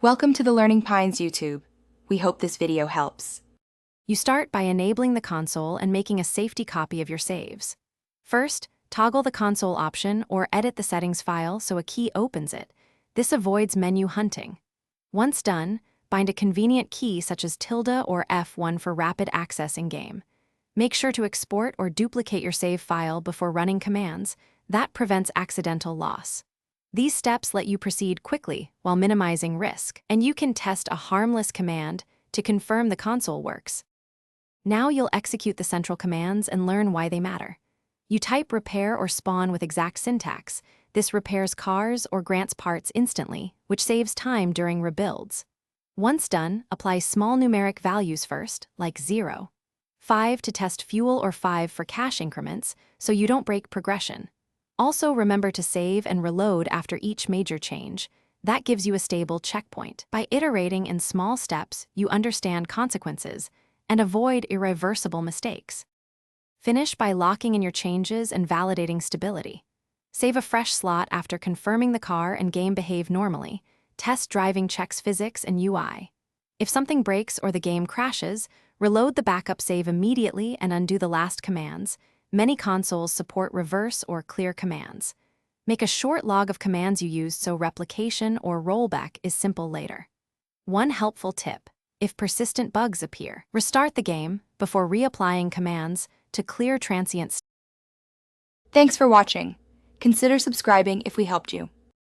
Welcome to the Learning Pines YouTube. We hope this video helps. You start by enabling the console and making a safety copy of your saves. First, toggle the console option or edit the settings file so a key opens it. This avoids menu hunting. Once done, bind a convenient key such as tilde or F1 for rapid access in-game. Make sure to export or duplicate your save file before running commands. That prevents accidental loss. These steps let you proceed quickly while minimizing risk, and you can test a harmless command to confirm the console works. Now you'll execute the central commands and learn why they matter. You type repair or spawn with exact syntax. This repairs cars or grants parts instantly, which saves time during rebuilds. Once done, apply small numeric values first, like 0. 5 to test fuel or 5 for cash increments, so you don't break progression. Also remember to save and reload after each major change. That gives you a stable checkpoint. By iterating in small steps, you understand consequences and avoid irreversible mistakes. Finish by locking in your changes and validating stability. Save a fresh slot after confirming the car and game behave normally. Test driving checks physics and UI. If something breaks or the game crashes, reload the backup save immediately and undo the last commands. Many consoles support reverse or clear commands. Make a short log of commands you used so replication or rollback is simple later. One helpful tip: if persistent bugs appear, restart the game before reapplying commands to clear transient. Thanks for watching. Consider subscribing if we helped you.